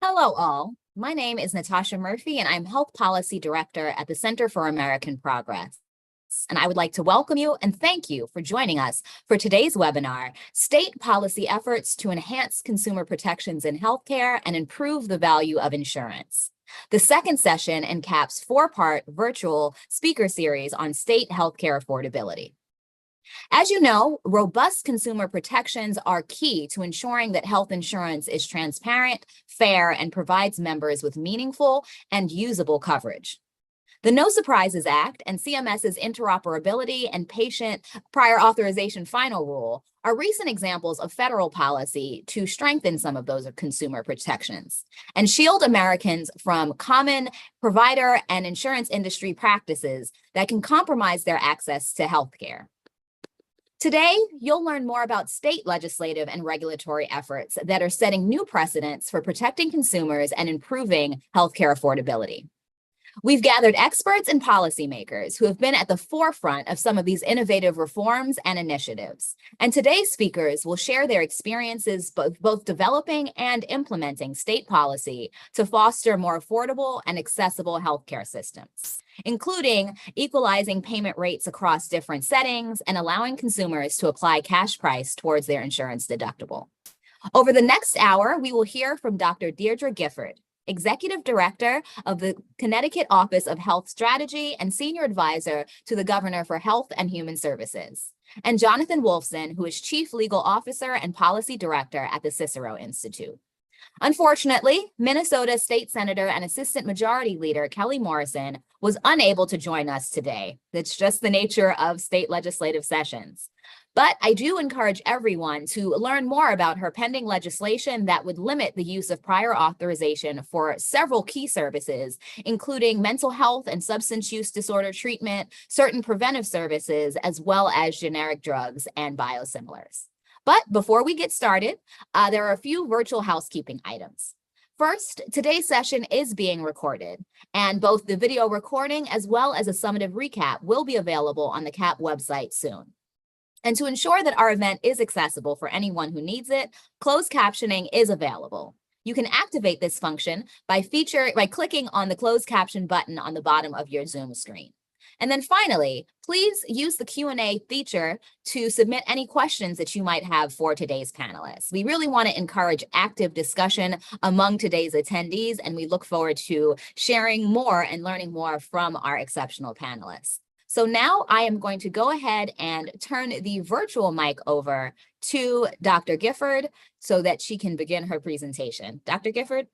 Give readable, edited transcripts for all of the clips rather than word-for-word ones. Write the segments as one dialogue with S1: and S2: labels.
S1: Hello, all. My name is Natasha Murphy, and I'm Health Policy Director at the Center for American Progress. And I would like to welcome you and thank you for joining us for today's webinar, State Policy Efforts to Enhance Consumer Protections in Healthcare and Improve the Value of Insurance. The second session encaps four-part virtual speaker series on state healthcare affordability. As you know, robust consumer protections are key to ensuring that health insurance is transparent, fair, and provides members with meaningful and usable coverage. The No Surprises Act and CMS's interoperability and patient prior authorization final rule are recent examples of federal policy to strengthen some of those consumer protections and shield Americans from common provider and insurance industry practices that can compromise their access to health care. Today, you'll learn more about state legislative and regulatory efforts that are setting new precedents for protecting consumers and improving healthcare affordability. We've gathered experts and policymakers who have been at the forefront of some of these innovative reforms and initiatives. And today's speakers will share their experiences both developing and implementing state policy to foster more affordable and accessible healthcare systems, including equalizing payment rates across different settings and allowing consumers to apply cash price towards their insurance deductible. Over the next hour, we will hear from Dr. Deirdre Gifford, Executive Director of the Connecticut Office of Health Strategy and Senior Advisor to the Governor for Health and Human Services, and Jonathan Wolfson, who is Chief Legal Officer and Policy Director at the Cicero Institute. Unfortunately, Minnesota State Senator and Assistant Majority Leader Kelly Morrison was unable to join us today. That's just the nature of state legislative sessions. But I do encourage everyone to learn more about her pending legislation that would limit the use of prior authorization for several key services, including mental health and substance use disorder treatment, certain preventive services, as well as generic drugs and biosimilars. But before we get started, there are a few virtual housekeeping items. First, today's session is being recorded, and both the video recording as well as a summative recap will be available on the CAP website soon. And to ensure that our event is accessible for anyone who needs it, closed captioning is available. You can activate this function by clicking on the closed caption button on the bottom of your Zoom screen. And then finally, please use the Q&A feature to submit any questions that you might have for today's panelists. We really want to encourage active discussion among today's attendees, and we look forward to sharing more and learning more from our exceptional panelists. So now I am going to go ahead and turn the virtual mic over to Dr. Gifford so that she can begin her presentation. Dr. Gifford?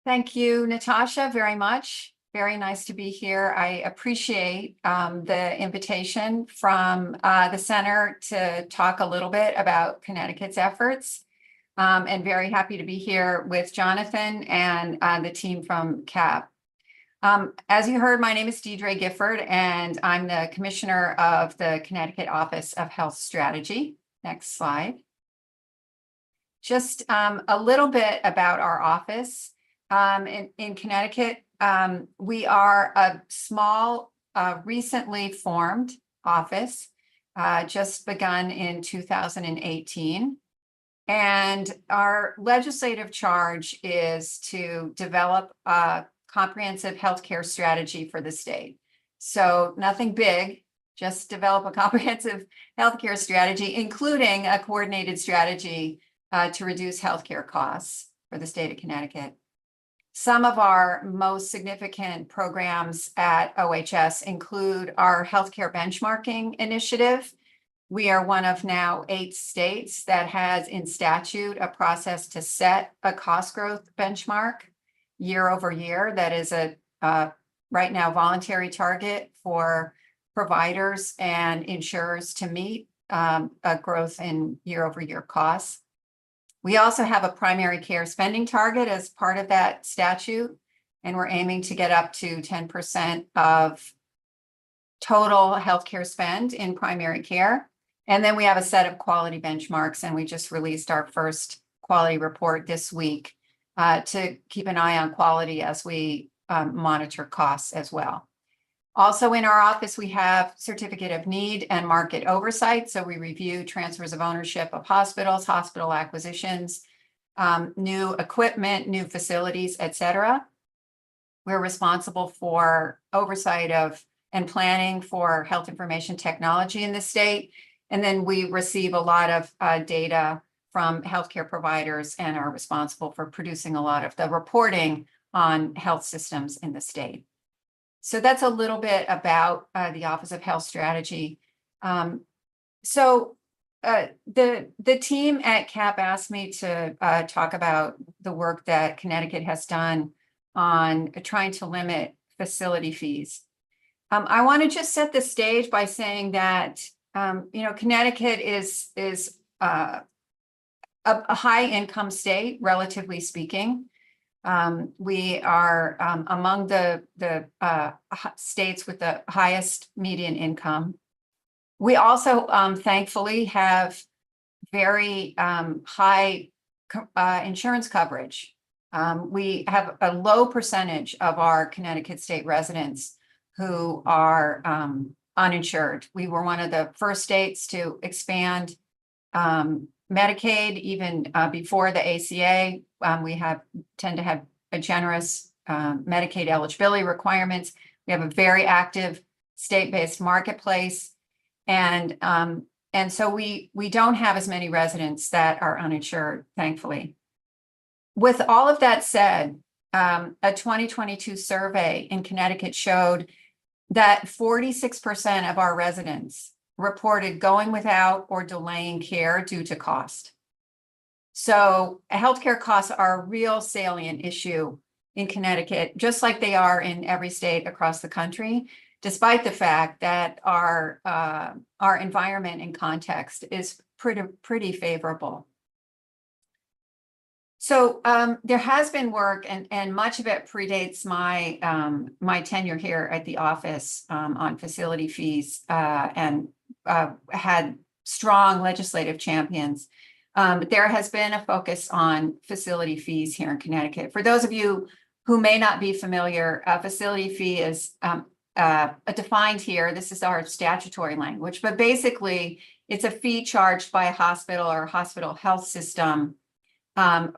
S2: Thank you, Natasha, very much. Very nice to be here. I appreciate the invitation from the center to talk a little bit about Connecticut's efforts. And very happy to be here with Jonathan and the team from CAP. As you heard, my name is Deirdre Gifford, and I'm the Commissioner of the Connecticut Office of Health Strategy. Next slide. Just a little bit about our office. In Connecticut, we are a small, recently formed office, just begun in 2018. And our legislative charge is to develop a comprehensive healthcare strategy for the state. So nothing big, just develop a comprehensive healthcare strategy, including a coordinated strategy to reduce healthcare costs for the state of Connecticut. Some of our most significant programs at OHS include our healthcare benchmarking initiative. We are one of now 8 states that has in statute a process to set a cost growth benchmark year over year. That is a right now voluntary target for providers and insurers to meet a growth in year over year costs. We also have a primary care spending target as part of that statute, and we're aiming to get up to 10% of total healthcare spend in primary care. And then we have a set of quality benchmarks, and we just released our first quality report this week to keep an eye on quality as we monitor costs as well. Also in our office, we have certificate of need and market oversight. So we review transfers of ownership of hospitals, hospital acquisitions, new equipment, new facilities, et cetera. We're responsible for oversight of and planning for health information technology in the state. And then we receive a lot of data from healthcare providers and are responsible for producing a lot of the reporting on health systems in the state. So that's a little bit about the Office of Health Strategy. The team at CAP asked me to talk about the work that Connecticut has done on trying to limit facility fees. I want to just set the stage by saying that Connecticut is a high income state, relatively speaking. We are among the states with the highest median income. We also, thankfully, have very high insurance coverage. We have a low percentage of our Connecticut state residents who are uninsured. We were one of the first states to expand Medicaid even before the ACA. We tend to have a generous Medicaid eligibility requirements. We have a very active state-based marketplace. And so we don't have as many residents that are uninsured, thankfully. With all of that said, a 2022 survey in Connecticut showed that 46% of our residents reported going without or delaying care due to cost. So healthcare costs are a real salient issue in Connecticut, just like they are in every state across the country, despite the fact that our environment and context is pretty favorable. So there has been work, and much of it predates my tenure here at the office on facility fees, and had strong legislative champions. But there has been a focus on facility fees here in Connecticut. For those of you who may not be familiar, a facility fee is defined here. This is our statutory language, but basically it's a fee charged by a hospital or hospital health system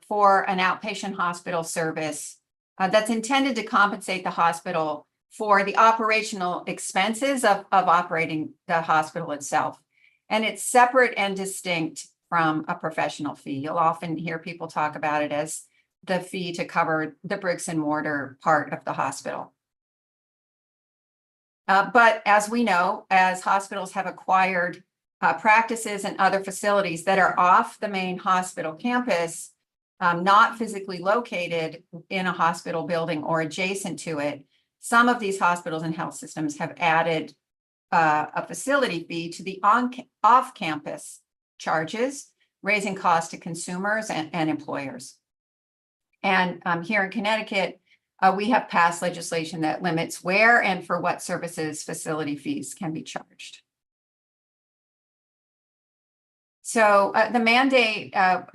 S2: for an outpatient hospital service that's intended to compensate the hospital for the operational expenses of operating the hospital itself. And it's separate and distinct from a professional fee. You'll often hear people talk about it as the fee to cover the bricks and mortar part of the hospital. But as we know, as hospitals have acquired practices and other facilities that are off the main hospital campus, not physically located in a hospital building or adjacent to it, some of these hospitals and health systems have added a facility fee to the off-campus charges, raising costs to consumers and employers. And here in Connecticut, we have passed legislation that limits where and for what services facility fees can be charged. So the mandate, there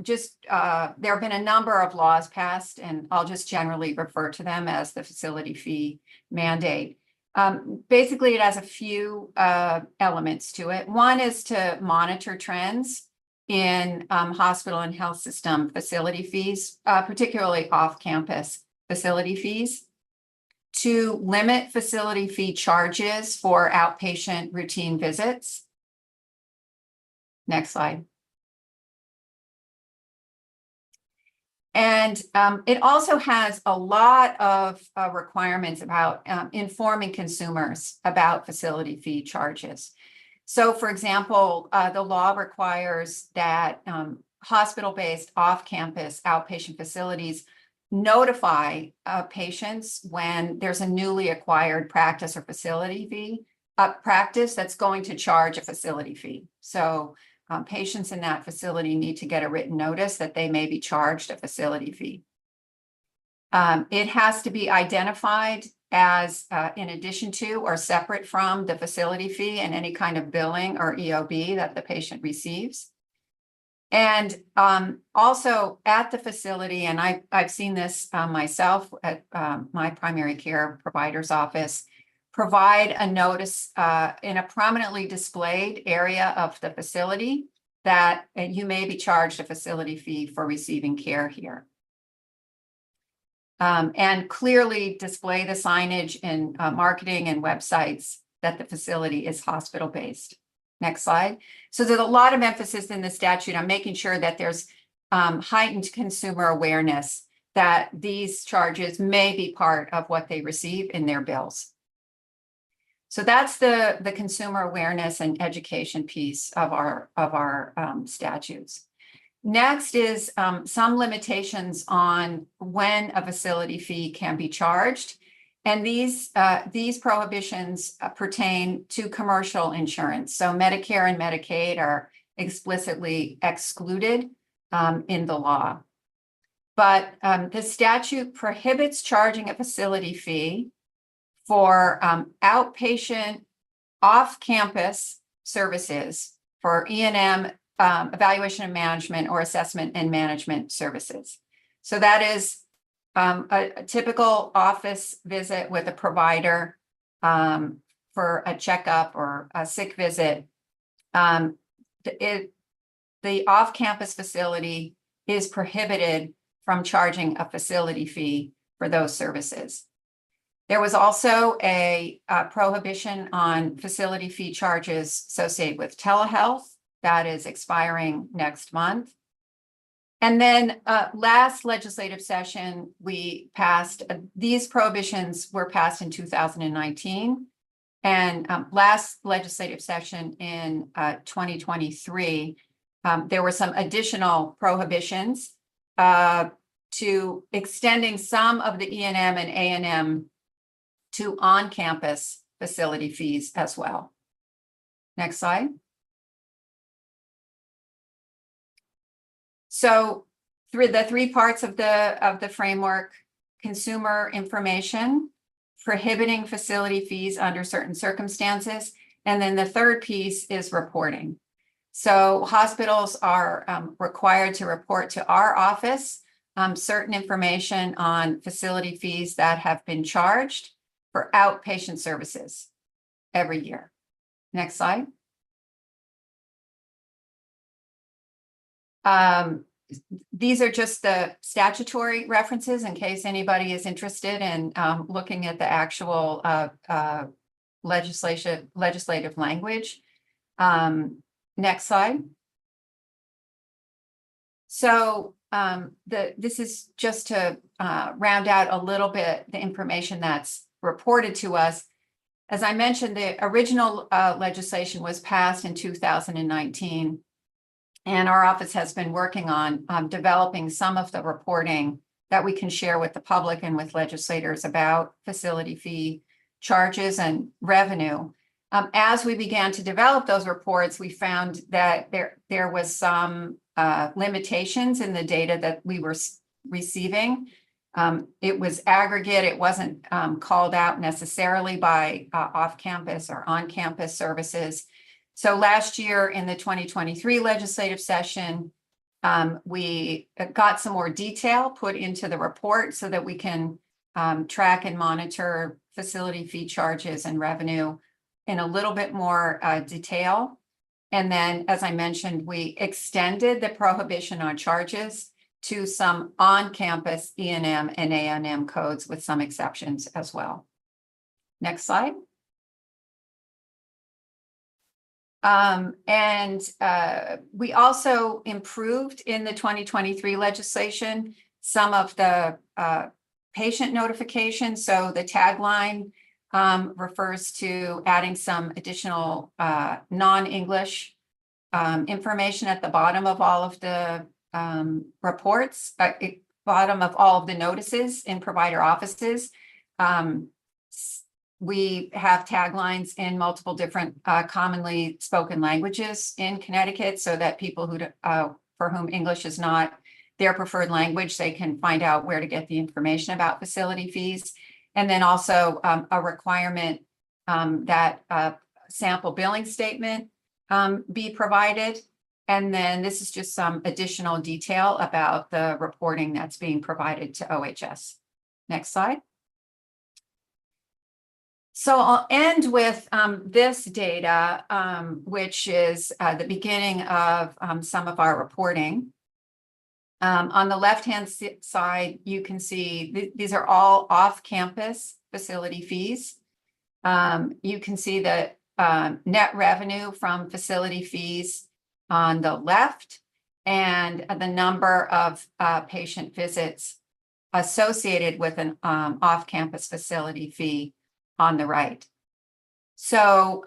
S2: have been a number of laws passed, and I'll just generally refer to them as the facility fee mandate. Basically, it has a few elements to it. One is to monitor trends in hospital and health system facility fees, particularly off-campus facility fees, to limit facility fee charges for outpatient routine visits. Next slide. And it also has a lot of requirements about informing consumers about facility fee charges. So, for example, the law requires that hospital-based off-campus outpatient facilities notify patients when there's a newly acquired practice or facility fee, practice that's going to charge a facility fee. So patients in that facility need to get a written notice that they may be charged a facility fee. It has to be identified as in addition to or separate from the facility fee and any kind of billing or EOB that the patient receives. And also at the facility, and I've seen this myself at my primary care provider's office, provide a notice in a prominently displayed area of the facility that you may be charged a facility fee for receiving care here. And clearly display the signage in marketing and websites that the facility is hospital-based. Next slide. So there's a lot of emphasis in the statute on making sure that there's heightened consumer awareness that these charges may be part of what they receive in their bills. So that's the consumer awareness and education piece of our statutes. Next is some limitations on when a facility fee can be charged. And these prohibitions pertain to commercial insurance. So Medicare and Medicaid are explicitly excluded in the law. But the statute prohibits charging a facility fee for outpatient off-campus services for E&M evaluation and management or assessment and management services. So that is a typical office visit with a provider for a checkup or a sick visit. The off-campus facility is prohibited from charging a facility fee for those services. There was also a prohibition on facility fee charges associated with telehealth that is expiring next month. And then last legislative session, we passed, these prohibitions were passed in 2019. And last legislative session in 2023, there were some additional prohibitions to extending some of the E&M and A&M to on-campus facility fees as well. Next slide. So through the three parts of the framework: consumer information, prohibiting facility fees under certain circumstances, and then the third piece is reporting. So hospitals are required to report to our office certain information on facility fees that have been charged for outpatient services every year. Next slide. These are just the statutory references in case anybody is interested in looking at the actual legislative language. Next slide. So this is just to round out a little bit the information that's reported to us. As I mentioned, the original legislation was passed in 2019. And our office has been working on developing some of the reporting that we can share with the public and with legislators about facility fee charges and revenue. As we began to develop those reports, we found that there was some limitations in the data that we were receiving. It was aggregate. It wasn't called out necessarily by off-campus or on-campus services. So last year in the 2023 legislative session, we got some more detail put into the report so that we can track and monitor facility fee charges and revenue in a little bit more detail. And then, as I mentioned, we extended the prohibition on charges to some on-campus E&M and A&M codes with some exceptions as well. Next slide. We also improved in the 2023 legislation some of the patient notifications. So the tagline refers to adding some additional non-English information at the bottom of all of the reports, bottom of all of the notices in provider offices. We have taglines in multiple different commonly spoken languages in Connecticut so that people who for whom English is not their preferred language, they can find out where to get the information about facility fees. And then also a requirement that a sample billing statement be provided. And then this is just some additional detail about the reporting that's being provided to OHS. Next slide. So I'll end with this data, which is the beginning of some of our reporting. On the left-hand side, you can see these are all off-campus facility fees. You can see the net revenue from facility fees on the left and the number of patient visits associated with an off-campus facility fee on the right. So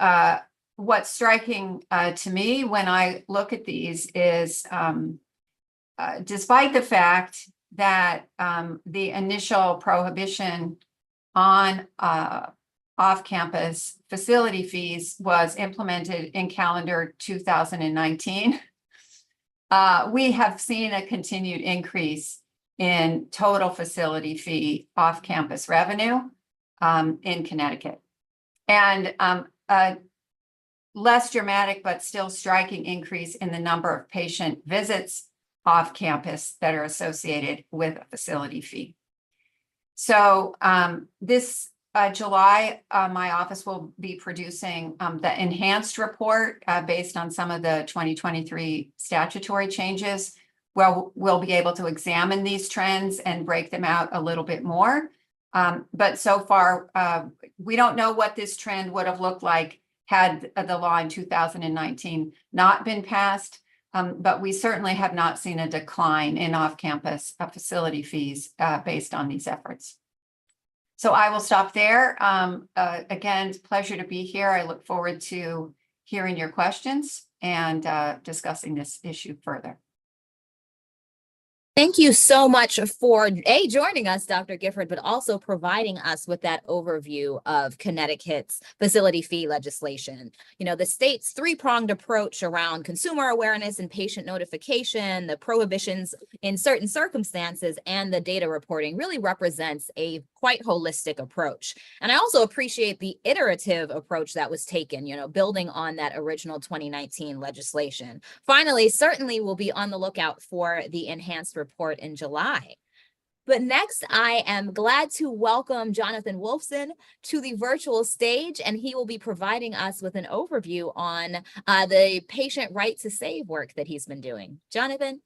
S2: what's striking to me when I look at these is despite the fact that the initial prohibition on off-campus facility fees was implemented in calendar 2019, we have seen a continued increase in total facility fee off-campus revenue in Connecticut. And a less dramatic but still striking increase in the number of patient visits off campus that are associated with a facility fee. So this July, my office will be producing the enhanced report based on some of the 2023 statutory changes. Well, we'll be able to examine these trends and break them out a little bit more. But so far, we don't know what this trend would have looked like had the law in 2019 not been passed. But we certainly have not seen a decline in off-campus facility fees based on these efforts. So I will stop there. Again, it's a pleasure to be here. I look forward to hearing your questions and discussing this issue further.
S1: Thank you so much for joining us, Dr. Gifford, but also providing us with that overview of Connecticut's facility fee legislation. You know, the state's three-pronged approach around consumer awareness and patient notification, the prohibitions in certain circumstances, and the data reporting really represents a quite holistic approach. And I also appreciate the iterative approach that was taken, you know, building on that original 2019 legislation. Finally, certainly we'll be on the lookout for the enhanced report in July. But next, I am glad to welcome Jonathan Wolfson to the virtual stage, and he will be providing us with an overview on the patient right to save work that he's been doing. Jonathan?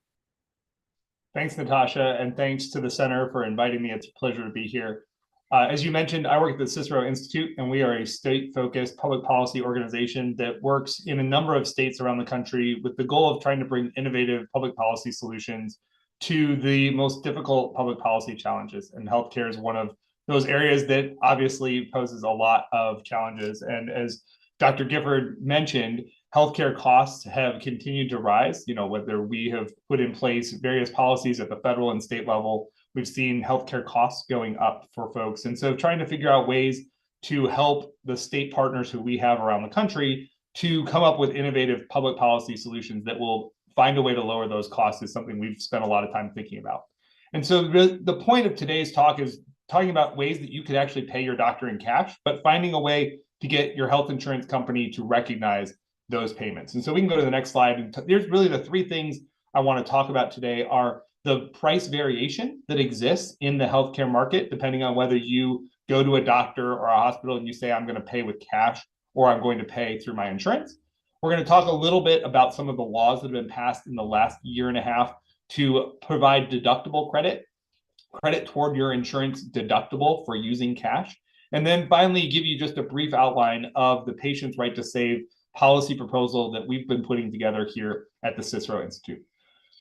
S3: Thanks, Natasha, and thanks to the Center for inviting me. It's a pleasure to be here. As you mentioned, I work at the Cicero Institute, and we are a state-focused public policy organization that works in a number of states around the country with the goal of trying to bring innovative public policy solutions to the most difficult public policy challenges. And healthcare is one of those areas that obviously poses a lot of challenges. And as Dr. Gifford mentioned, healthcare costs have continued to rise. You know, whether we have put in place various policies at the federal and state level, we've seen healthcare costs going up for folks. And so trying to figure out ways to help the state partners who we have around the country to come up with innovative public policy solutions that will find a way to lower those costs is something we've spent a lot of time thinking about. And so the point of today's talk is talking about ways that you could actually pay your doctor in cash, but finding a way to get your health insurance company to recognize those payments. And so we can go to the next slide. And there's really the three things I want to talk about today are the price variation that exists in the healthcare market, depending on whether you go to a doctor or a hospital and you say, I'm going to pay with cash or I'm going to pay through my insurance. We're going to talk a little bit about some of the laws that have been passed in the last year and a half to provide deductible credit toward your insurance deductible for using cash. And then finally, give you just a brief outline of the patient's right to save policy proposal that we've been putting together here at the Cicero Institute.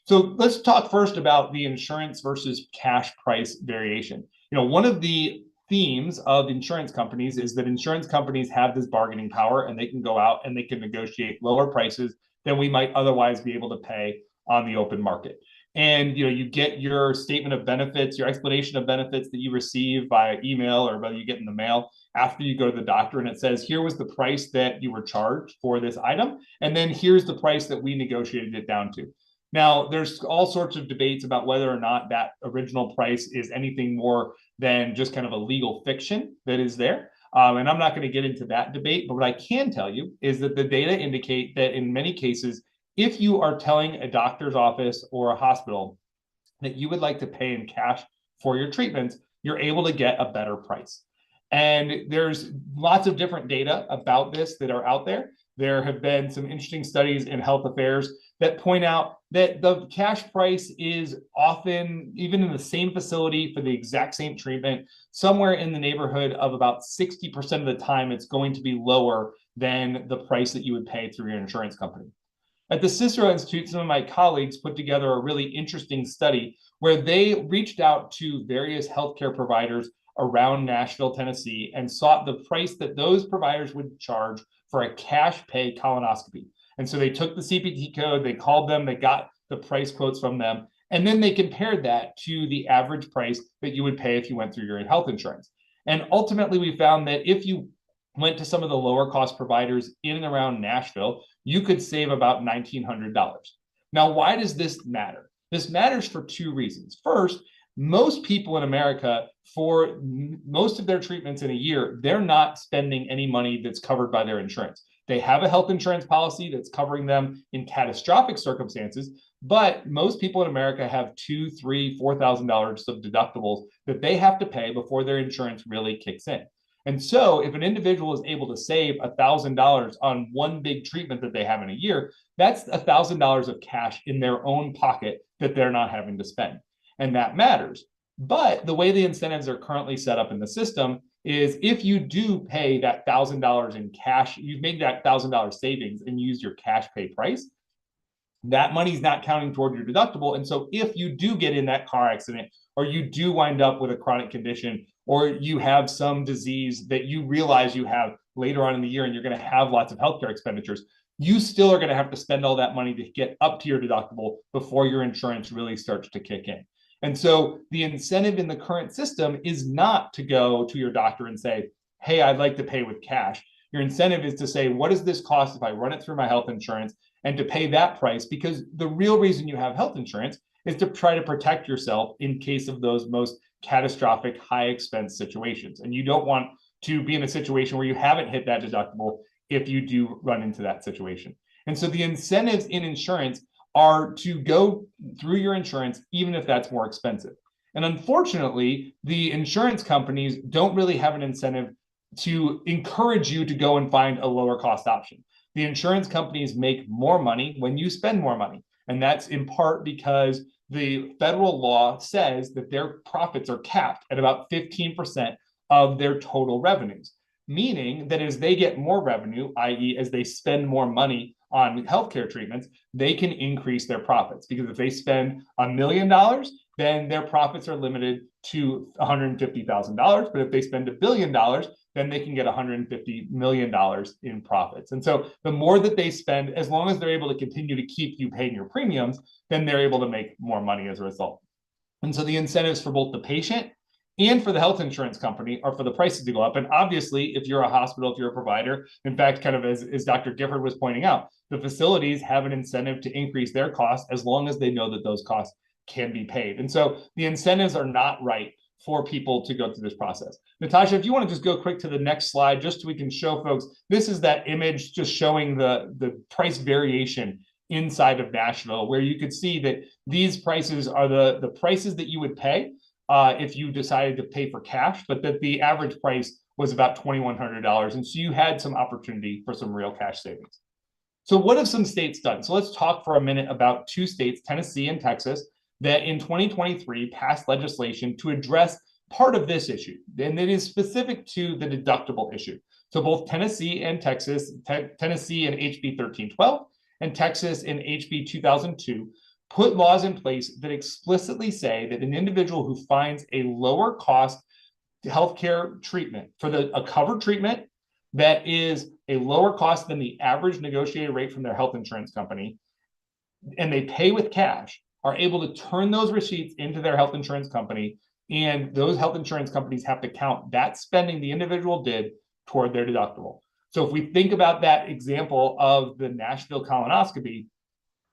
S3: So let's talk first about the insurance versus cash price variation. You know, one of the themes of insurance companies is that insurance companies have this bargaining power and they can go out and they can negotiate lower prices than we might otherwise be able to pay on the open market. And, you know, you get your statement of benefits, your explanation of benefits that you receive via email or whether you get in the mail after you go to the doctor, and it says, here was the price that you were charged for this item, and then here's the price that we negotiated it down to. Now, there's all sorts of debates about whether or not that original price is anything more than just kind of a legal fiction that is there. And I'm not going to get into that debate, but what I can tell you is that the data indicate that in many cases, if you are telling a doctor's office or a hospital that you would like to pay in cash for your treatments, you're able to get a better price. And there's lots of different data about this that are out there. There have been some interesting studies in health affairs that point out that the cash price is often, even in the same facility for the exact same treatment, somewhere in the neighborhood of about 60% of the time, it's going to be lower than the price that you would pay through your insurance company. At the Cicero Institute, some of my colleagues put together a really interesting study where they reached out to various healthcare providers around Nashville, Tennessee, and sought the price that those providers would charge for a cash pay colonoscopy. And so they took the CPT code, they called them, they got the price quotes from them, and then they compared that to the average price that you would pay if you went through your health insurance. And ultimately, we found that if you went to some of the lower cost providers in and around Nashville, you could save about $1,900. Now, why does this matter? This matters for two reasons. First, most people in America, for most of their treatments in a year, they're not spending any money that's covered by their insurance. They have a health insurance policy that's covering them in catastrophic circumstances, but most people in America have $2,000, $3,000, $4,000 of deductibles that they have to pay before their insurance really kicks in. And so if an individual is able to save $1,000 on one big treatment that they have in a year, that's $1,000 of cash in their own pocket that they're not having to spend. And that matters. But the way the incentives are currently set up in the system is if you do pay that $1,000 in cash, you've made that $1,000 savings and used your cash pay price, that money's not counting toward your deductible. And so if you do get in that car accident, or you do wind up with a chronic condition, or you have some disease that you realize you have later on in the year and you're going to have lots of healthcare expenditures, you still are going to have to spend all that money to get up to your deductible before your insurance really starts to kick in. And so the incentive in the current system is not to go to your doctor and say, hey, I'd like to pay with cash. Your incentive is to say, what does this cost if I run it through my health insurance, and to pay that price? Because the real reason you have health insurance is to try to protect yourself in case of those most catastrophic high expense situations. And you don't want to be in a situation where you haven't hit that deductible if you do run into that situation. And so the incentives in insurance are to go through your insurance, even if that's more expensive. And unfortunately, the insurance companies don't really have an incentive to encourage you to go and find a lower cost option. The insurance companies make more money when you spend more money. And that's in part because the federal law says that their profits are capped at about 15% of their total revenues, meaning that as they get more revenue, i.e., as they spend more money on healthcare treatments, they can increase their profits. Because if they spend $1 million, then their profits are limited to $150,000. But if they spend $1 billion, then they can get $150 million in profits. And so the more that they spend, as long as they're able to continue to keep you paying your premiums, then they're able to make more money as a result. And so the incentives for both the patient and for the health insurance company are for the prices to go up. And obviously, if you're a hospital, if you're a provider, in fact, kind of as Dr. Gifford was pointing out, the facilities have an incentive to increase their costs as long as they know that those costs can be paid. And so the incentives are not right for people to go through this process. Natasha, if you want to just go quick to the next slide, just so we can show folks, this is that image just showing the price variation inside of Nashville, where you could see that these prices are the prices that you would pay if you decided to pay for cash, but that the average price was about $2,100. And so you had some opportunity for some real cash savings. So what have some states done? So let's talk for a minute about two states, Tennessee and Texas, that in 2023 passed legislation to address part of this issue, and it is specific to the deductible issue. So both Tennessee and Texas, Tennessee in HB 1312 and Texas in HB 2002, put laws in place that explicitly say that an individual who finds a lower cost healthcare treatment for a covered treatment that is a lower cost than the average negotiated rate from their health insurance company, and they pay with cash, are able to turn those receipts into their health insurance company, and those health insurance companies have to count that spending the individual did toward their deductible. So if we think about that example of the Nashville colonoscopy,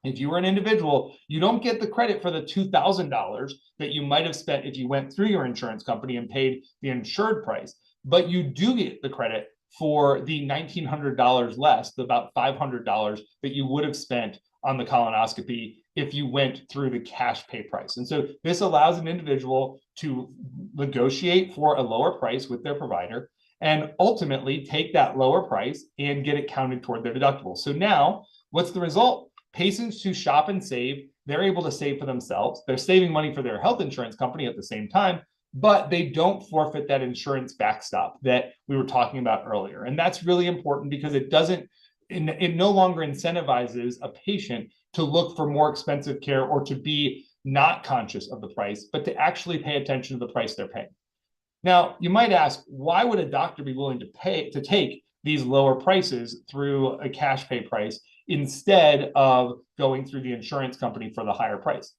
S3: if you were an individual, you don't get the credit for the $2,000 that you might have spent if you went through your insurance company and paid the insured price, but you do get the credit for the $1,900 less, the about $500 that you would have spent on the colonoscopy if you went through the cash pay price. And so this allows an individual to negotiate for a lower price with their provider. and ultimately take that lower price and get it counted toward their deductible. So now what's the result? Patients who shop and save, they're able to save for themselves. They're saving money for their health insurance company at the same time, but they don't forfeit that insurance backstop that we were talking about earlier. And that's really important because it no longer incentivizes a patient to look for more expensive care or to be not conscious of the price, but to actually pay attention to the price they're paying. Now, you might ask, why would a doctor be willing to take these lower prices through a cash pay price instead of going through the insurance company for the higher price?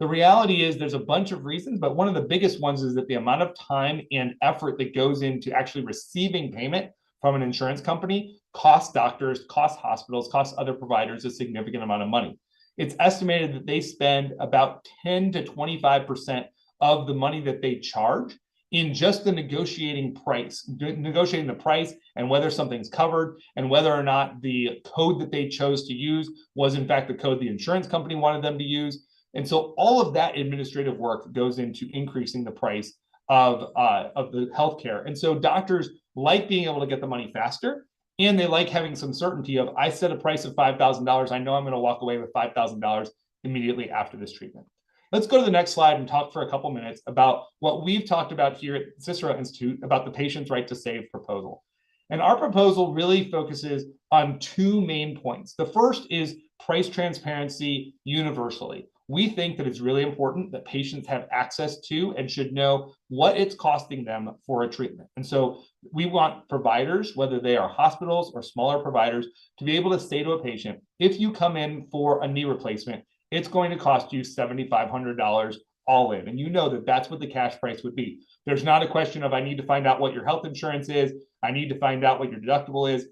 S3: The reality is there's a bunch of reasons, but one of the biggest ones is that the amount of time and effort that goes into actually receiving payment from an insurance company costs doctors, costs hospitals, costs other providers a significant amount of money. It's estimated that they spend about 10 to 25% of the money that they charge in just the negotiating the price and whether something's covered and whether or not the code that they chose to use was in fact the code the insurance company wanted them to use. And so all of that administrative work goes into increasing the price of the healthcare. And so doctors like being able to get the money faster, and they like having some certainty of, I set a price of $5,000. I know I'm going to walk away with $5,000 immediately after this treatment. Let's go to the next slide and talk for a couple minutes about what we've talked about here at Cicero Institute about the patient's right to save proposal. And our proposal really focuses on two main points. The first is price transparency universally. We think that it's really important that patients have access to and should know what it's costing them for a treatment. And so we want providers, whether they are hospitals or smaller providers, to be able to say to a patient, if you come in for a knee replacement, it's going to cost you $7,500 all in. And you know that that's what the cash price would be. There's not a question of, I need to find out what your health insurance is. I need to find out what your deductible is.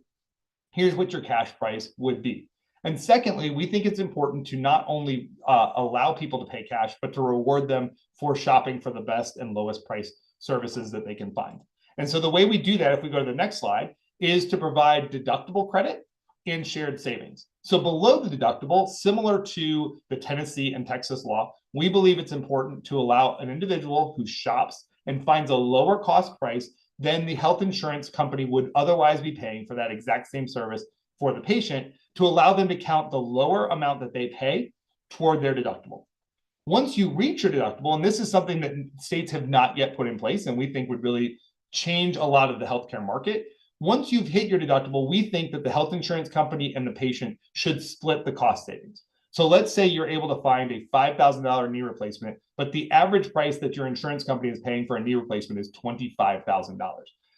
S3: Here's what your cash price would be. And secondly, we think it's important to not only allow people to pay cash, but to reward them for shopping for the best and lowest price services that they can find. And so the way we do that, if we go to the next slide, is to provide deductible credit and shared savings. So below the deductible, similar to the Tennessee and Texas law, we believe it's important to allow an individual who shops and finds a lower cost price than the health insurance company would otherwise be paying for that exact same service for the patient, to allow them to count the lower amount that they pay toward their deductible. Once you reach your deductible, and this is something that states have not yet put in place and we think would really change a lot of the healthcare market, once you've hit your deductible, we think that the health insurance company and the patient should split the cost savings. So let's say you're able to find a $5,000 knee replacement, but the average price that your insurance company is paying for a knee replacement is $25,000.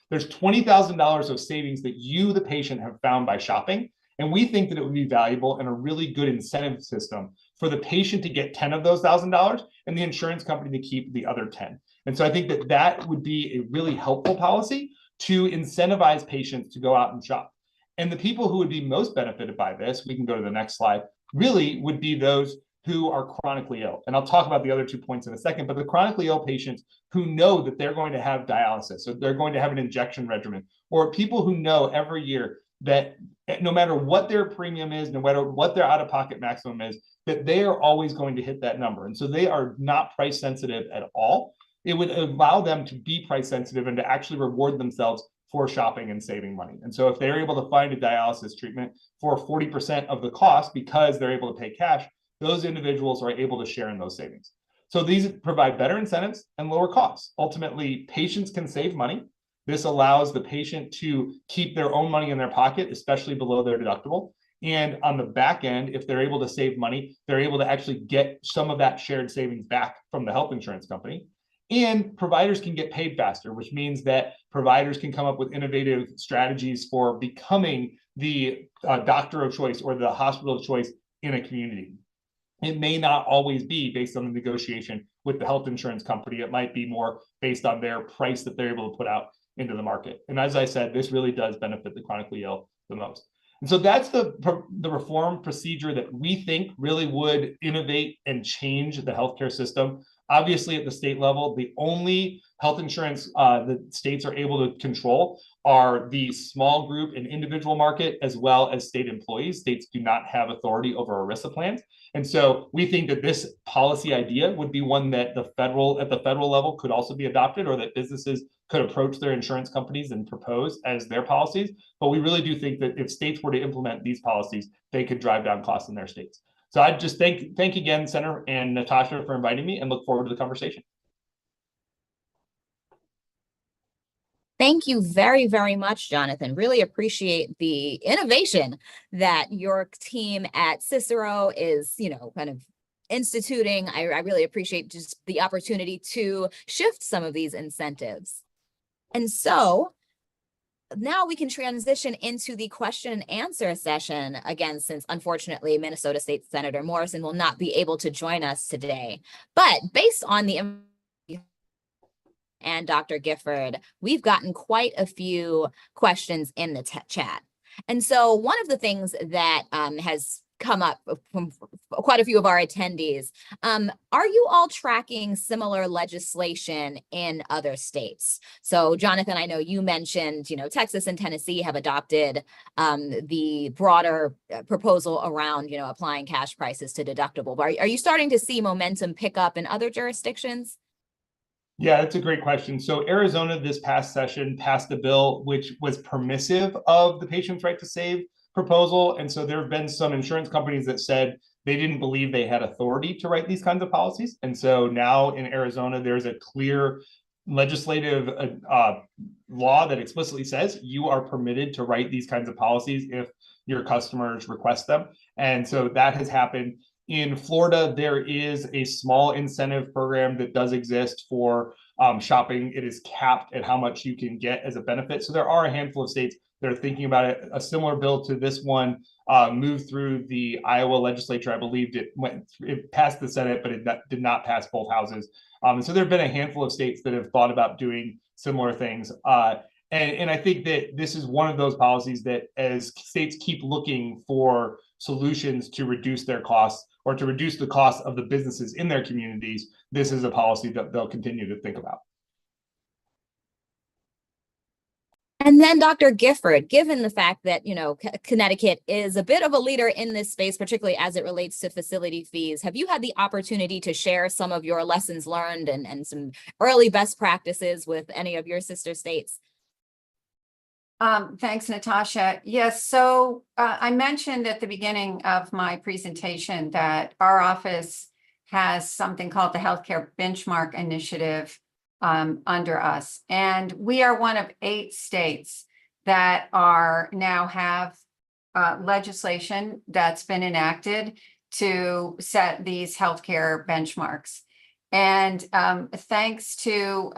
S3: There's $20,000 of savings that you, the patient, have found by shopping. And we think that it would be valuable and a really good incentive system for the patient to get 10 of those $1,000 and the insurance company to keep the other 10. And so I think that that would be a really helpful policy to incentivize patients to go out and shop. And the people who would be most benefited by this, we can go to the next slide, really would be those who are chronically ill. And I'll talk about the other 2 points in a second, but the chronically ill patients who know that they're going to have dialysis, or they're going to have an injection regimen, or people who know every year that no matter what their premium is, no matter what their out-of-pocket maximum is, that they are always going to hit that number. And so they are not price sensitive at all. It would allow them to be price sensitive and to actually reward themselves for shopping and saving money. And so if they're able to find a dialysis treatment for 40% of the cost because they're able to pay cash, those individuals are able to share in those savings. So these provide better incentives and lower costs. Ultimately, patients can save money. This allows the patient to keep their own money in their pocket, especially below their deductible. And on the back end, if they're able to save money, they're able to actually get some of that shared savings back from the health insurance company. And providers can get paid faster, which means that providers can come up with innovative strategies for becoming the doctor of choice or the hospital of choice in a community. It may not always be based on the negotiation with the health insurance company. It might be more based on their price that they're able to put out into the market. And as I said, this really does benefit the chronically ill the most. And so that's the reform procedure that we think really would innovate and change the healthcare system Obviously, at the state level, the only health insurance that states are able to control are the small group and individual market, as well as state employees. States do not have authority over ERISA plans. And so we think that this policy idea would be one that at the federal level could also be adopted, or that businesses could approach their insurance companies and propose as their policies. But we really do think that if states were to implement these policies, they could drive down costs in their states. So I just thank again, Senator and Natasha, for inviting me, and look forward to the conversation.
S1: Thank you very, very much, Jonathan. Really appreciate the innovation that your team at Cicero is, kind of instituting. I really appreciate just the opportunity to shift some of these incentives. And so now we can transition into the question and answer session again, since unfortunately Minnesota State Senator Morrison will not be able to join us today. But based on the and Dr. Gifford, we've gotten quite a few questions in the chat. And so one of the things that has come up from quite a few of our attendees, are you all tracking similar legislation in other states? So Jonathan, I know you mentioned, Texas and Tennessee have adopted the broader proposal around, applying cash prices to deductible. But are you starting to see momentum pick up in other jurisdictions?
S3: Yeah, that's a great question. So Arizona this past session passed a bill which was permissive of the patient's right to save proposal. And so there have been some insurance companies that said they didn't believe they had authority to write these kinds of policies. And so now in Arizona, there's a clear legislative law that explicitly says you are permitted to write these kinds of policies if your customers request them. And so that has happened. In Florida, there is a small incentive program that does exist for shopping. It is capped at how much you can get as a benefit. So there are a handful of states that are thinking about it. A similar bill to this one moved through the Iowa legislature. I believe it passed the Senate, but it did not pass both houses. And so there have been a handful of states that have thought about doing similar things. And I think that this is one of those policies that as states keep looking for solutions to reduce their costs or to reduce the cost of the businesses in their communities, this is a policy that they'll continue to think about.
S1: And then Dr. Gifford, given the fact that, Connecticut is a bit of a leader in this space, particularly as it relates to facility fees, have you had the opportunity to share some of your lessons learned and some early best practices with any of your sister states?
S2: Thanks, Natasha. Yes, so I mentioned at the beginning of my presentation that our office has something called the Healthcare Benchmark Initiative under us. And we are one of 8 states that now have legislation that's been enacted to set these healthcare benchmarks. And thanks to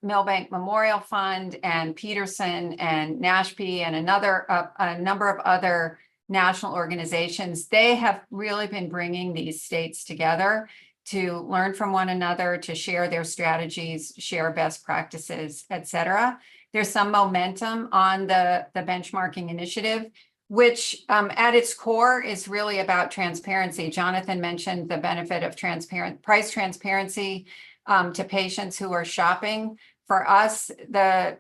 S2: Milbank Memorial Fund and Peterson and NASHP and a number of other national organizations, they have really been bringing these states together to learn from one another, to share their strategies, share best practices, et cetera. There's some momentum on the benchmarking initiative, which at its core is really about transparency. Jonathan mentioned the benefit of price transparency to patients who are shopping. For us, the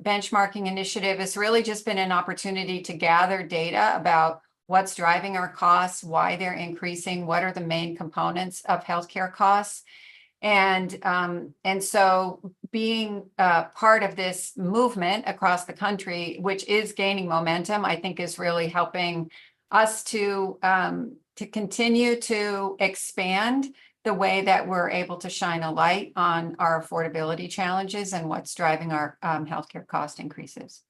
S2: benchmarking initiative has really just been an opportunity to gather data about what's driving our costs, why they're increasing, what are the main components of healthcare costs. And so being part of this movement across the country, which is gaining momentum, I think is really helping us to continue to expand the way that we're able to shine a light on our affordability challenges and what's driving our healthcare cost increases.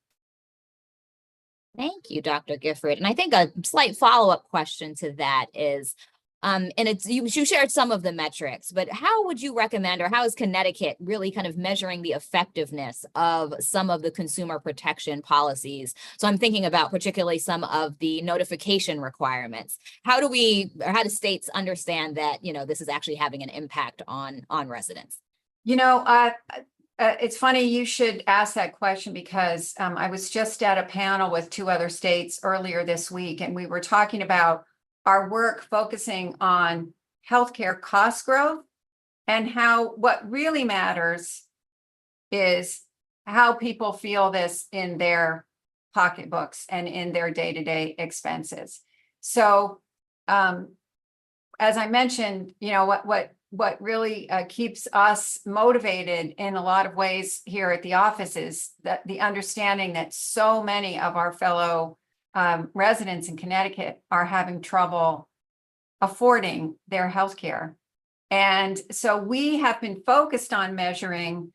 S1: Thank you, Dr. Gifford. And I think a slight follow-up question to that is, and you shared some of the metrics, but how would you recommend, or how is Connecticut really kind of measuring the effectiveness of some of the consumer protection policies? So I'm thinking about particularly some of the notification requirements. How do states understand that, this is actually having an impact on residents?
S2: It's funny you should ask that question because I was just at a panel with 2 other states earlier this week, and we were talking about our work focusing on healthcare cost growth and what really matters is how people feel this in their pocketbooks and in their day-to-day expenses. So, as I mentioned, what really keeps us motivated in a lot of ways here at the office is that the understanding that so many of our fellow residents in Connecticut are having trouble affording their healthcare. And so we have been focused on measuring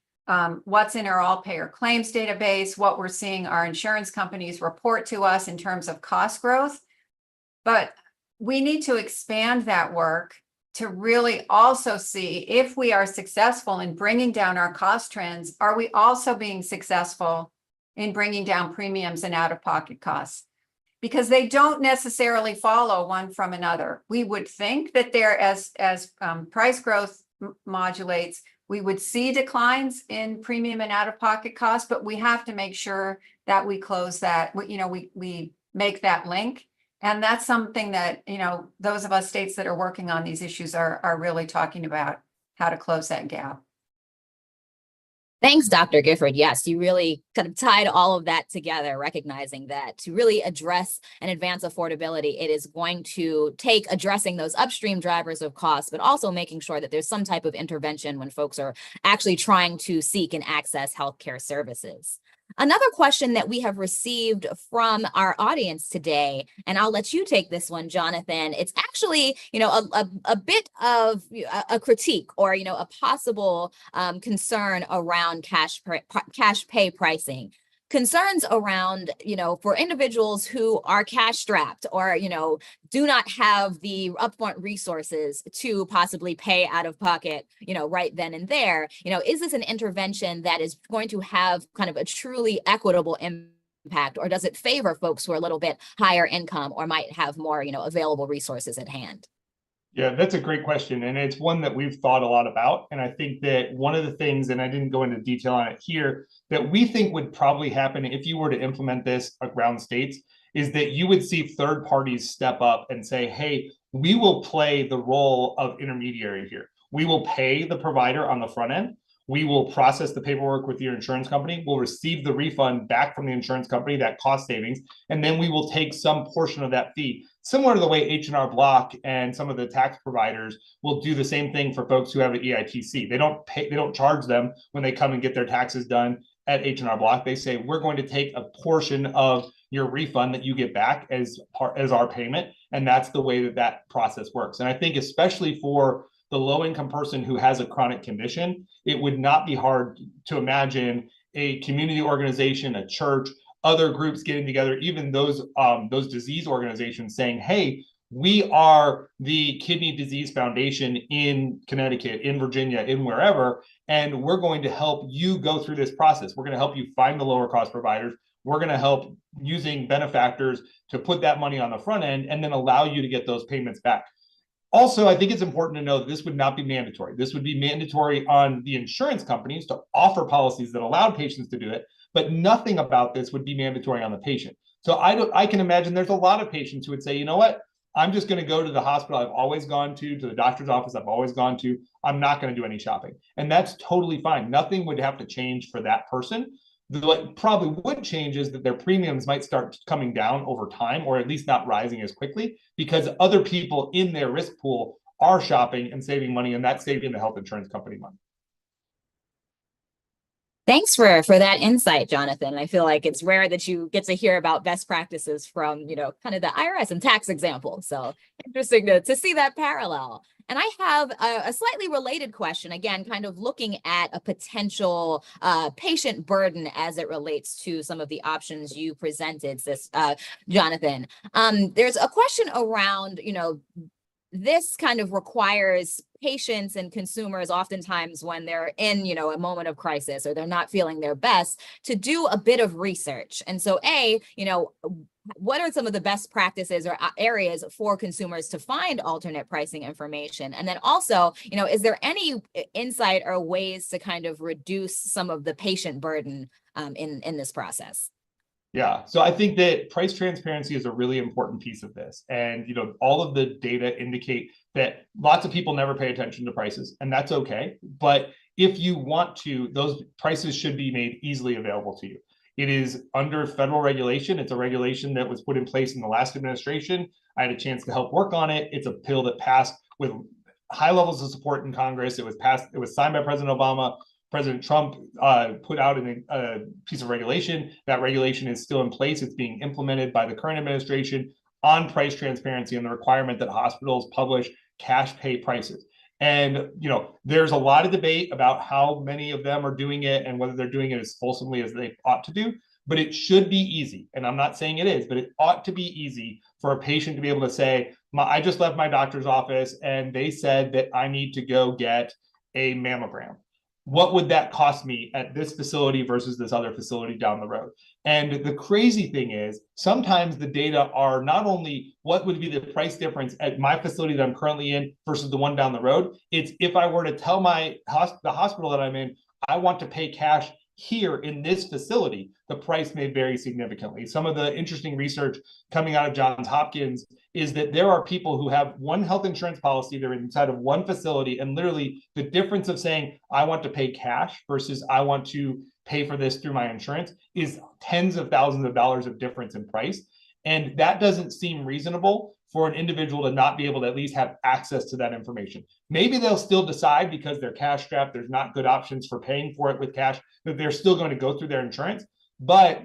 S2: what's in our all-payer claims database, what we're seeing our insurance companies report to us in terms of cost growth. But we need to expand that work to really also see if we are successful in bringing down our cost trends, are we also being successful in bringing down premiums and out-of-pocket costs? Because they don't necessarily follow one from another. We would think that there, as price growth modulates, we would see declines in premium and out-of-pocket costs, but we have to make sure that we close that, we make that link. And that's something that, those of us states that are working on these issues are really talking about, how to close that gap.
S1: Thanks, Dr. Gifford. Yes, you really kind of tied all of that together, recognizing that to really address and advance affordability, it is going to take addressing those upstream drivers of cost, but also making sure that there's some type of intervention when folks are actually trying to seek and access healthcare services. Another question that we have received from our audience today, and I'll let you take this one, Jonathan. It's actually, a bit of a critique or, a possible concern around cash pay pricing. Concerns around, for individuals who are cash strapped or, do not have the upfront resources to possibly pay out of pocket, right then and there, is this an intervention that is going to have kind of a truly equitable impact, or does it favor folks who are a little bit higher income or might have more, available resources at hand?
S3: Yeah, that's a great question. And it's one that we've thought a lot about. And I think that one of the things, and I didn't go into detail on it here, that we think would probably happen if you were to implement this around states is that you would see third parties step up and say, hey, we will play the role of intermediary here. We will pay the provider on the front end. We will process the paperwork with your insurance company. We'll receive the refund back from the insurance company, that cost savings, and then we will take some portion of that fee, similar to the way H&R Block and some of the tax providers will do the same thing for folks who have an EITC. They don't charge them when they come and get their taxes done at H&R Block. They say, we're going to take a portion of your refund that you get back as our payment. And that's the way that process works. And I think especially for the low-income person who has a chronic condition, it would not be hard to imagine a community organization, a church, other groups getting together, even those disease organizations saying, hey, we are the Kidney Disease Foundation in Connecticut, in Virginia, in wherever, and we're going to help you go through this process. We're going to help you find the lower cost providers. We're going to help using benefactors to put that money on the front end and then allow you to get those payments back. Also, I think it's important to know that this would not be mandatory. This would be mandatory on the insurance companies to offer policies that allow patients to do it, but nothing about this would be mandatory on the patient. So I can imagine there's a lot of patients who would say, you know what, I'm just going to go to the hospital I've always gone to the doctor's office I've always gone to. I'm not going to do any shopping. And that's totally fine. Nothing would have to change for that person. What probably would change is that their premiums might start coming down over time, or at least not rising as quickly, because other people in their risk pool are shopping and saving money, and that's saving the health insurance company money.
S1: Thanks for that insight, Jonathan. I feel like it's rare that you get to hear about best practices from, kind of the IRS and tax example. So interesting to see that parallel. And I have a slightly related question, again, kind of looking at a potential patient burden as it relates to some of the options you presented, Jonathan. There's a question around, this kind of requires patients and consumers oftentimes when they're in, a moment of crisis or they're not feeling their best to do a bit of research. And so what are some of the best practices or areas for consumers to find alternate pricing information? And then also, is there any insight or ways to kind of reduce some of the patient burden in this process?
S3: Yeah, so I think that price transparency is a really important piece of this. And, all of the data indicate that lots of people never pay attention to prices, and that's okay. But if you want to, those prices should be made easily available to you. It is under federal regulation. It's a regulation that was put in place in the last administration. I had a chance to help work on it. It's a bill that passed with high levels of support in Congress. It was passed. It was signed by President Obama. President Trump put out a piece of regulation. That regulation is still in place. It's being implemented by the current administration on price transparency and the requirement that hospitals publish cash pay prices. And, there's a lot of debate about how many of them are doing it and whether they're doing it as fulsomely as they ought to do. But it should be easy. And I'm not saying it is, but it ought to be easy for a patient to be able to say, I just left my doctor's office and they said that I need to go get a mammogram. What would that cost me at this facility versus this other facility down the road? And the crazy thing is, sometimes the data are not only what would be the price difference at my facility that I'm currently in versus the one down the road. It's if I were to tell the hospital that I'm in, I want to pay cash here in this facility, the price may vary significantly. Some of the interesting research coming out of Johns Hopkins is that there are people who have one health insurance policy, they're inside of one facility, and literally the difference of saying, I want to pay cash versus I want to pay for this through my insurance is tens of thousands of dollars of difference in price. And that doesn't seem reasonable for an individual to not be able to at least have access to that information. Maybe they'll still decide because they're cash strapped, there's not good options for paying for it with cash, that they're still going to go through their insurance. But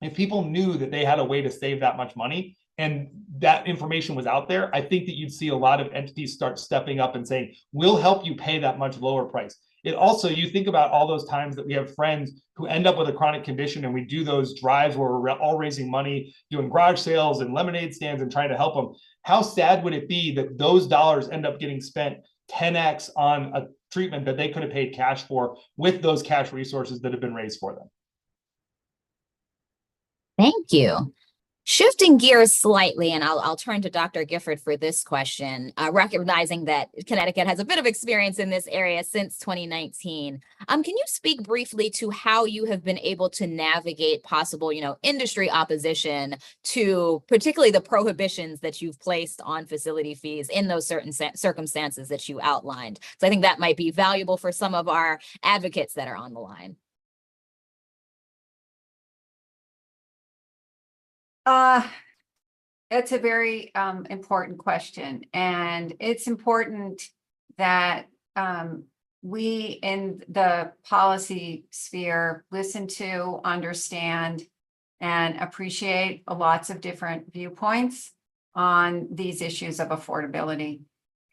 S3: if people knew that they had a way to save that much money and that information was out there, I think that you'd see a lot of entities start stepping up and saying, we'll help you pay that much lower price. It also, you think about all those times that we have friends who end up with a chronic condition and we do those drives where we're all raising money, doing garage sales and lemonade stands and trying to help them. How sad would it be that those dollars end up getting spent 10x on a treatment that they could have paid cash for with those cash resources that have been raised for them?
S1: Thank you. Shifting gears slightly, and I'll turn to Dr. Gifford for this question, recognizing that Connecticut has a bit of experience in this area since 2019. Can you speak briefly to how you have been able to navigate possible, industry opposition to particularly the prohibitions that you've placed on facility fees in those certain circumstances that you outlined? So I think that might be valuable for some of our advocates that are on the line.
S2: It's a very important question, and it's important that we in the policy sphere listen to, understand, and appreciate lots of different viewpoints on these issues of affordability.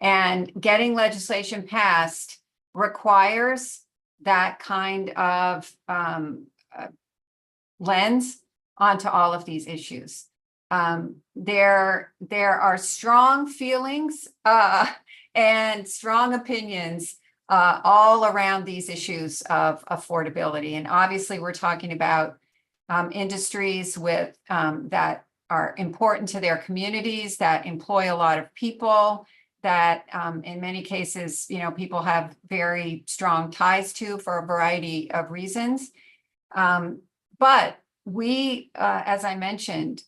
S2: And getting legislation passed requires that kind of lens onto all of these issues. There are strong feelings and strong opinions all around these issues of affordability. And obviously we're talking about industries with that are important to their communities, that employ a lot of people, that in many cases, people have very strong ties to for a variety of reasons. But we, as I mentioned,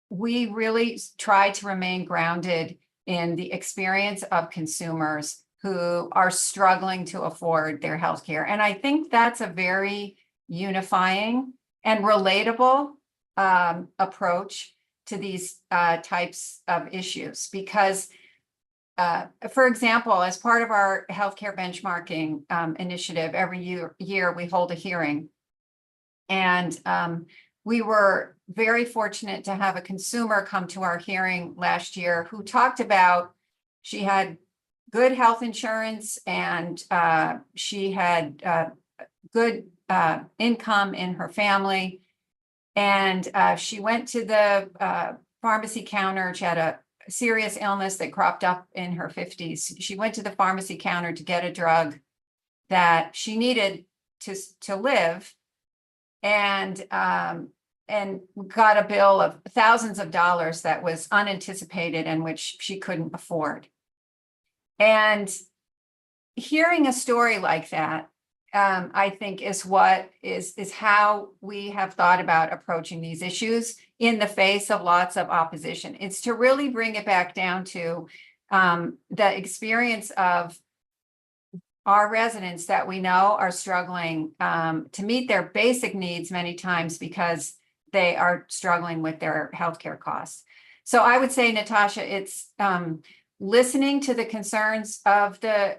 S2: we really try to remain grounded in the experience of consumers who are struggling to afford their healthcare. And I think that's a very unifying and relatable approach to these types of issues. Because, for example, as part of our healthcare benchmarking initiative, every year we hold a hearing. And we were very fortunate to have a consumer come to our hearing last year who talked about she had good health insurance and she had good income in her family. And she went to the pharmacy counter. She had a serious illness that cropped up in her 50s. She went to the pharmacy counter to get a drug that she needed to live, and got a bill of thousands of dollars that was unanticipated and which she couldn't afford. And hearing a story like that, I think is how we have thought about approaching these issues in the face of lots of opposition. It's to really bring it back down to the experience of our residents that we know are struggling to meet their basic needs many times because they are struggling with their healthcare costs. So I would say, Natasha, it's listening to the concerns of the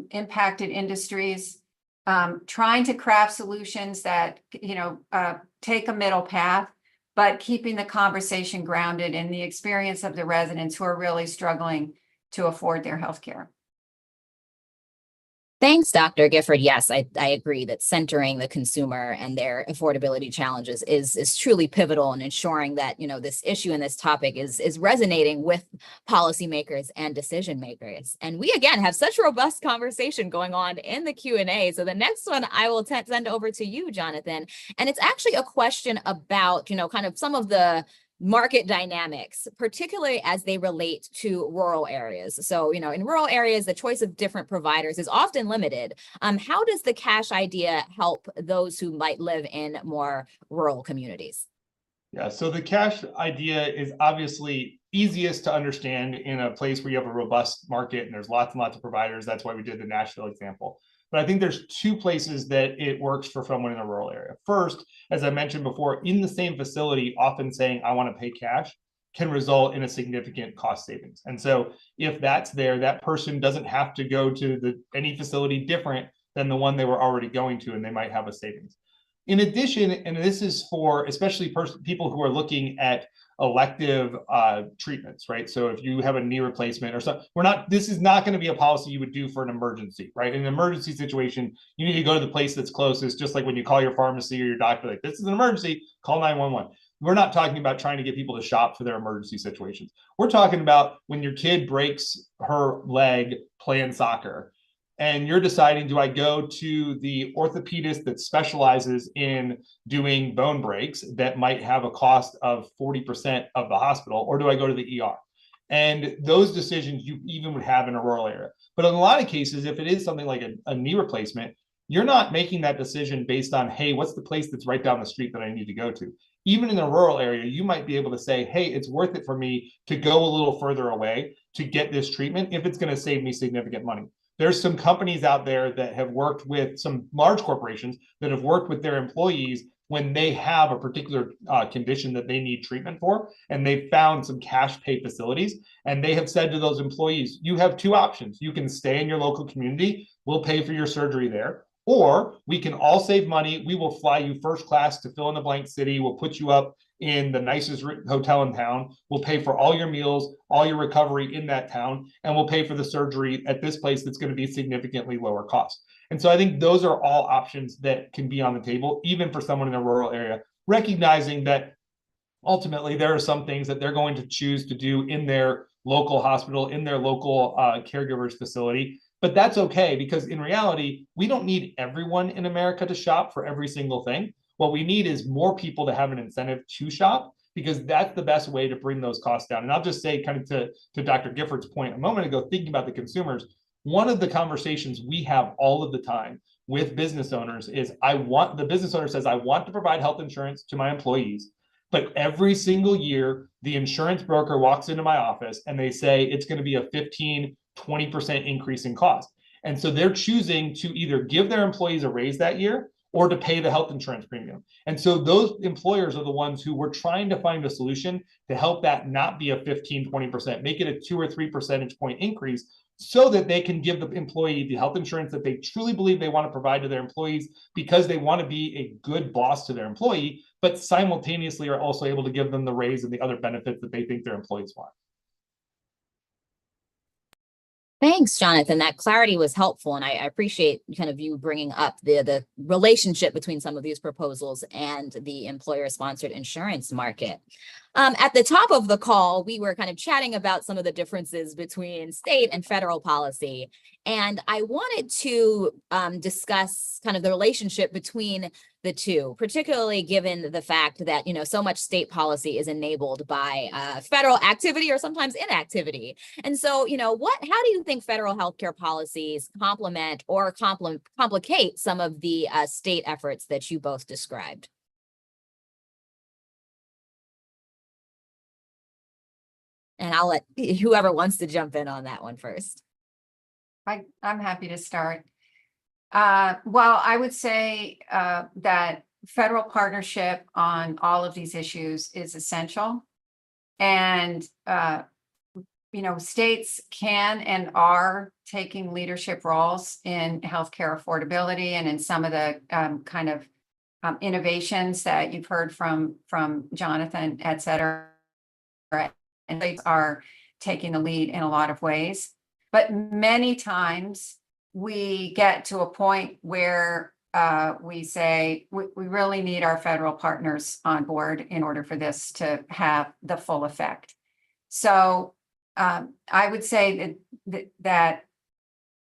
S2: impacted industries, trying to craft solutions that, take a middle path, but keeping the conversation grounded in the experience of the residents who are really struggling to afford their healthcare.
S1: Thanks, Dr. Gifford. Yes, I agree that centering the consumer and their affordability challenges is truly pivotal in ensuring that, this issue and this topic is resonating with policymakers and decision makers. And we, again, have such a robust conversation going on in the Q&A. So the next one I will send over to you, Jonathan. And it's actually a question about, kind of some of the market dynamics, particularly as they relate to rural areas. So, in rural areas, the choice of different providers is often limited. How does the cash idea help those who might live in more rural communities?
S3: Yeah, so the cash idea is obviously easiest to understand in a place where you have a robust market and there's lots and lots of providers. That's why we did the Nashville example. But I think there's two places that it works for someone in a rural area. First, as I mentioned before, in the same facility, often saying, I want to pay cash can result in a significant cost savings. And so if that's there, that person doesn't have to go to any facility different than the one they were already going to, and they might have a savings. In addition, and this is for especially people who are looking at elective treatments, right? So if you have a knee replacement or something, this is not going to be a policy you would do for an emergency, right? In an emergency situation, you need to go to the place that's closest, just like when you call your pharmacy or your doctor, like, this is an emergency, call 911. We're not talking about trying to get people to shop for their emergency situations. We're talking about when your kid breaks her leg playing soccer, and you're deciding, do I go to the orthopedist that specializes in doing bone breaks that might have a cost of 40% of the hospital, or do I go to the ER? And those decisions you even would have in a rural area. But in a lot of cases, if it is something like a knee replacement, you're not making that decision based on, hey, what's the place that's right down the street that I need to go to? Even in a rural area, you might be able to say, hey, it's worth it for me to go a little further away to get this treatment if it's going to save me significant money. There's some companies out there that have worked with some large corporations that have worked with their employees when they have a particular condition that they need treatment for, and they've found some cash pay facilities, and they have said to those employees, you have two options. You can stay in your local community, we'll pay for your surgery there, or we can all save money. We will fly you first class to fill in the blank city. We'll put you up in the nicest hotel in town. We'll pay for all your meals, all your recovery in that town, and we'll pay for the surgery at this place that's going to be significantly lower cost. And so I think those are all options that can be on the table, even for someone in a rural area, recognizing that ultimately there are some things that they're going to choose to do in their local hospital, in their local caregiver's facility. But that's okay, because in reality, we don't need everyone in America to shop for every single thing. What we need is more people to have an incentive to shop, because that's the best way to bring those costs down. And I'll just say, kind of to Dr. Gifford's point a moment ago, thinking about the consumers, one of the conversations we have all of the time with business owners is the business owner says, I want to provide health insurance to my employees, but every single year, the insurance broker walks into my office and they say it's going to be a 15-20% increase in cost. And so they're choosing to either give their employees a raise that year or to pay the health insurance premium. And so those employers are the ones who we're trying to find a solution to help that not be a 15-20%, make it a 2 or 3 percentage point increase, so that they can give the employee the health insurance that they truly believe they want to provide to their employees, because they want to be a good boss to their employee, but simultaneously are also able to give them the raise and the other benefits that they think their employees want.
S1: Thanks, Jonathan. That clarity was helpful, and I appreciate kind of you bringing up the relationship between some of these proposals and the employer-sponsored insurance market. At the top of the call, we were kind of chatting about some of the differences between state and federal policy, and I wanted to discuss kind of the relationship between the two, particularly given the fact that, so much state policy is enabled by federal activity or sometimes inactivity. And so, how do you think federal healthcare policies complement or complicate some of the state efforts that you both described? And I'll let whoever wants to jump in on that one first.
S2: I'm happy to start. Well, I would say that federal partnership on all of these issues is essential. And, states can and are taking leadership roles in healthcare affordability and in some of the innovations that you've heard from Jonathan, et cetera. And states are taking the lead in a lot of ways. But many times we get to a point where we say we really need our federal partners on board in order for this to have the full effect. So I would say that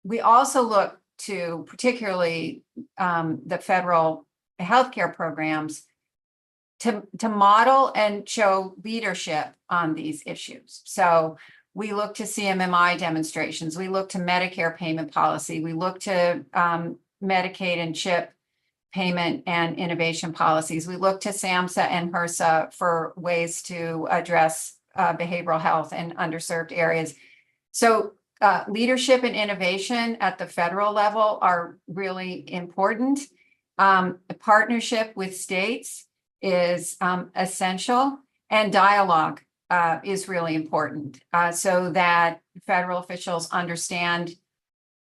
S2: we also look to particularly the federal healthcare programs to model and show leadership on these issues. So we look to CMMI demonstrations, we look to Medicare payment policy, we look to Medicaid and CHIP payment and innovation policies. We look to SAMHSA and HRSA for ways to address behavioral health in underserved areas. So leadership and innovation at the federal level are really important. A partnership with states is essential, and dialogue is really important so that federal officials understand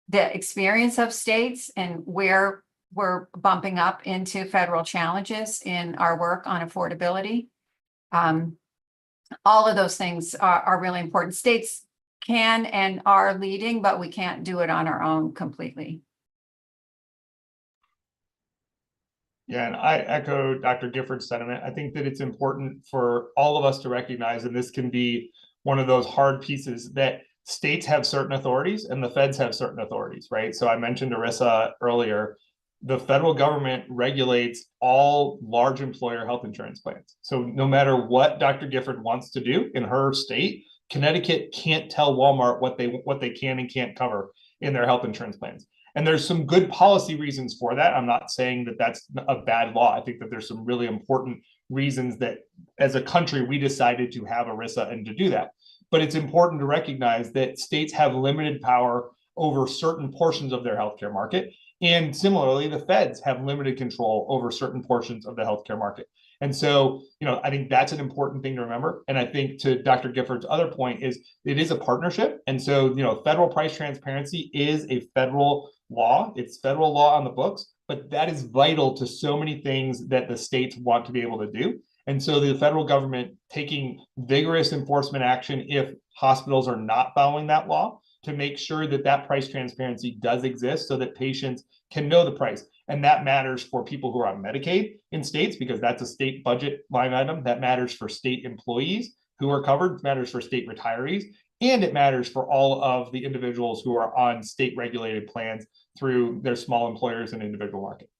S2: the experience of states and where we're bumping up into federal challenges in our work on affordability. All of those things are really important. States can and are leading, but we can't do it on our own completely.
S3: Yeah, and I echo Dr. Gifford's sentiment. I think that it's important for all of us to recognize, and this can be one of those hard pieces, that states have certain authorities and the feds have certain authorities, right? So I mentioned ERISA earlier. The federal government regulates all large employer health insurance plans. So no matter what Dr. Gifford wants to do in her state, Connecticut can't tell Walmart what they can and can't cover in their health insurance plans. And there's some good policy reasons for that. I'm not saying that that's a bad law. I think that there's some really important reasons that as a country, we decided to have ERISA and to do that. But it's important to recognize that states have limited power over certain portions of their healthcare market. And similarly, the feds have limited control over certain portions of the healthcare market. And so, I think that's an important thing to remember. And I think to Dr. Gifford's other point is it is a partnership. And so, federal price transparency is a federal law. It's federal law on the books, but that is vital to so many things that the states want to be able to do. And so the federal government taking vigorous enforcement action if hospitals are not following that law to make sure that that price transparency does exist so that patients can know the price. And that matters for people who are on Medicaid in states because that's a state budget line item. That matters for state employees who are covered, matters for state retirees, and it matters for all of the individuals who are on state regulated plans through their small employers and individual market.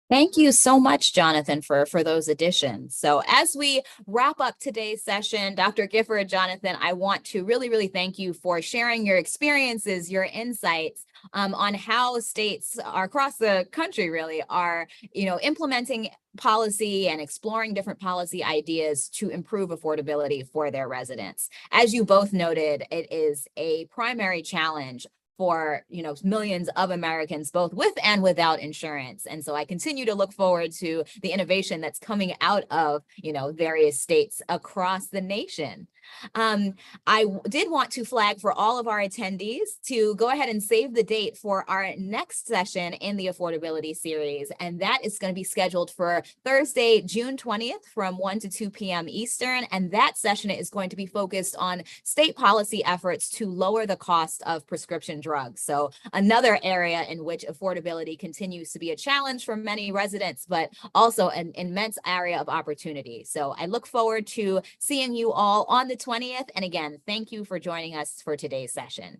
S1: Thank you so much, Jonathan, for those additions. So as we wrap up today's session, Dr. Gifford, Jonathan, I want to really, really thank you for sharing your experiences, your insights on how states across the country really are, implementing policy and exploring different policy ideas to improve affordability for their residents. As you both noted, it is a primary challenge for millions of Americans, both with and without insurance. And so I continue to look forward to the innovation that's coming out of various states across the nation. I did want to flag for all of our attendees to go ahead and save the date for our next session in the affordability series. And that is going to be scheduled for Thursday, June 20th from 1 to 2 p.m. Eastern. And that session is going to be focused on state policy efforts to lower the cost of prescription drugs. So another area in which affordability continues to be a challenge for many residents, but also an immense area of opportunity. So I look forward to seeing you all on the 20th. And again, thank you for joining us for today's session.